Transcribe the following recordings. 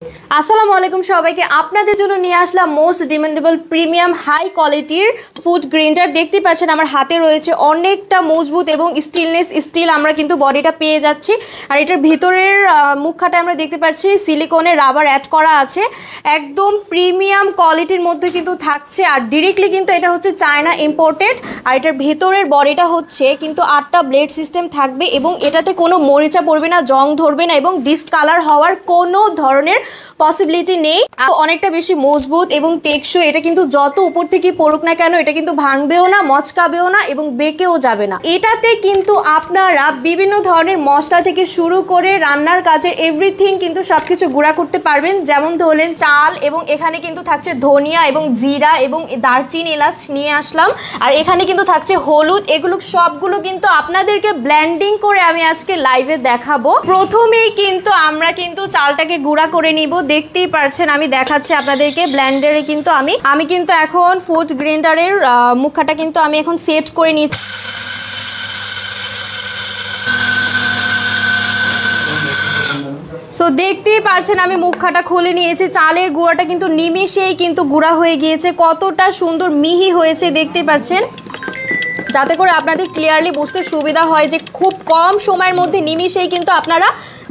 আসসালামু আলাইকুম সবাইকে। আপনাদের জন্য নিয়ে আসলাম মোস্ট ডিমান্ডেবল প্রিমিয়াম হাই কোয়ালিটির ফুড গ্রাইন্ডার। দেখতে পাচ্ছেন আমার হাতে রয়েছে অনেকটা মজবুত এবং স্টিলনেস স্টিল আমরা কিন্তু বডিটা পেয়ে যাচ্ছি। আর এটার ভিতরের মুখখাটা আমরা দেখতে পাচ্ছি সিলিকনের রাবার অ্যাড করা আছে, একদম প্রিমিয়াম কোয়ালিটির মধ্যে কিন্তু থাকছে। আর ডিরেক্টলি কিন্তু এটা হচ্ছে চায়না ইম্পোর্টেড। আর এটার ভেতরের বডিটা হচ্ছে কিন্তু 8টা ব্লেড সিস্টেম থাকবে এবং এটাতে কোনো মরিচা পড়বে না, জং ধরবে না এবং ডিসকালার হওয়ার কোনো ধরনের পসিবিলিটি নেই। অনেকটা বেশি মজবুত এবং টেকসই। এটা কিন্তু যত উপর থেকে পড়ুক না কেন এটা কিন্তু ভাঙবেও না, মচকাবেও না এবং বেঁকেও যাবে না। এটাতে কিন্তু আপনারা বিভিন্ন ধরনের মশলা থেকে শুরু করে রান্নার কাজের এভরিথিং কিন্তু সবকিছু গুঁড়া করতে পারবেন। যেমন ধরলেন চাল, এবং এখানে কিন্তু থাকছে ধনিয়া এবং জিরা এবং দারচিনি এলাচ নিয়ে আসলাম। আর এখানে কিন্তু থাকছে হলুদ। এগুলো সবগুলো কিন্তু আপনাদেরকে ব্লেন্ডিং করে আমি আজকে লাইভে দেখাবো। প্রথমেই কিন্তু আমরা কিন্তু চালটাকে গুঁড়া করে নিব। দেখতেই পারছেন আমি দেখাচ্ছি আপনাদেরকে ব্লেন্ডারে কিন্তু আমি কিন্তু এখন ফুড গ্রাইন্ডারের মুখাটা কিন্তু আমি এখন সেট করে নিচ্ছি। সো দেখতেই পারছেন আমি মুখাটা খুলে নিয়েছি। চালের গুঁড়াটা কিন্তু নিমিষেই কিন্তু গুঁড়া হয়ে গিয়েছে, কতটা সুন্দর মিহি হয়েছে দেখতেই পারছেন। যাতে করে আপনাদের ক্লিয়ারলি বুঝতে সুবিধা হয় যে খুব কম সময়ের মধ্যে নিমিষেই কিন্তু আপনারা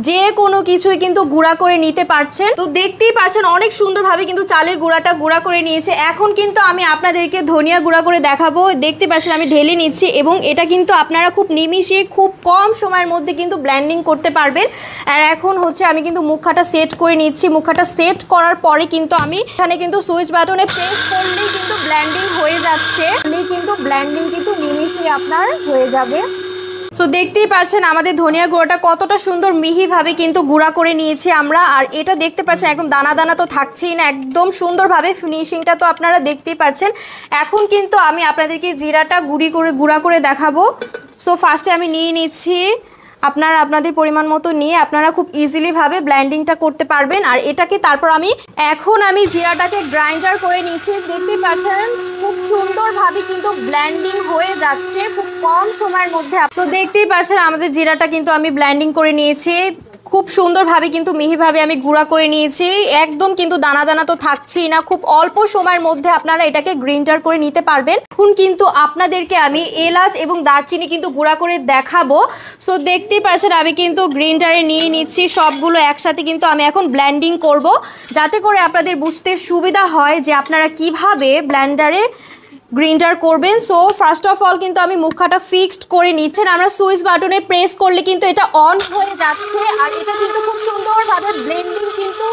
যে কোনো কিছুই কিন্তু গুঁড়া করে নিতে পারছেন। তো দেখতেই পারছেন অনেক সুন্দরভাবে কিন্তু চালের গুঁড়াটা গুঁড়া করে নিয়েছে। এখন কিন্তু আমি আপনাদেরকে ধনিয়া গুঁড়া করে দেখাবো। দেখতে পাচ্ছেন আমি ঢেলে নিচ্ছি এবং এটা কিন্তু আপনারা খুব নিমিষে খুব কম সময়ের মধ্যে কিন্তু ব্লেন্ডিং করতে পারবেন। আর এখন হচ্ছে আমি কিন্তু মুখাটা সেট করে নিচ্ছি। মুখাটা সেট করার পরে কিন্তু আমি এখানে কিন্তু সুইচ বাটনে প্রেস করলেই কিন্তু ব্লেন্ডিং হয়ে যাচ্ছে। কিন্তু ব্লেন্ডিং কিন্তু নিমিষেই আপনার হয়ে যাবে। সো দেখতেই পাচ্ছেন আমাদের ধনিয়া গুঁড়োটা কতটা সুন্দর মিহিভাবে কিন্তু গুঁড়া করে নিয়েছি আমরা। আর এটা দেখতে পাচ্ছেন একদম দানা দানা তো থাকছেই না, একদম সুন্দরভাবে ফিনিশিংটা তো আপনারা দেখতেই পাচ্ছেন। এখন কিন্তু আমি আপনাদেরকে জিরাটা গুঁড়া করে দেখাবো। সো ফার্স্টে আমি নিয়ে নিচ্ছি। আপনারা আপনাদের পরিমাণ মতো নিয়ে আপনারা খুব ইজিলিভাবে ব্লেন্ডিংটা করতে পারবেন। আর এটাকে তারপর এখন আমি জিরাটাকে গ্রাইন্ডার করে নিচ্ছি। দেখতেই পাচ্ছেন খুব সুন্দরভাবে কিন্তু ব্লেন্ডিং হয়ে যাচ্ছে খুব কম সময়ের মধ্যে। তো দেখতেই পাচ্ছেন আমাদের জিরাটা কিন্তু আমি ব্লেন্ডিং করে নিয়েছি, খুব সুন্দরভাবে কিন্তু মিহিভাবে আমি গুঁড়া করে নিয়েছি। একদম কিন্তু দানা দানা তো থাকছেই না, খুব অল্প সময়ের মধ্যে আপনারা এটাকে গ্রাইন্ডার করে নিতে পারবেন। এখন কিন্তু আপনাদেরকে আমি এলাচ এবং দারচিনি কিন্তু গুঁড়া করে দেখাবো। সো দেখতেই পাচ্ছেন আমি কিন্তু গ্রাইন্ডারে নিয়ে নিচ্ছি সবগুলো একসাথে কিন্তু আমি এখন ব্লেন্ডিং করব, যাতে করে আপনাদের বুঝতে সুবিধা হয় যে আপনারা কিভাবে ব্লেন্ডারে গ্রাইন্ডার করবেন। সো ফার্স্ট অফ অল কিন্তু আমি মুখাটা ফিক্সড করে নিচ্ছেন। আমরা সুইচ বাটনে প্রেস করলে কিন্তু এটা অন হয়ে যাচ্ছে আর এটা কিন্তু খুব সুন্দরভাবে ব্লেন্ডিং কিন্তু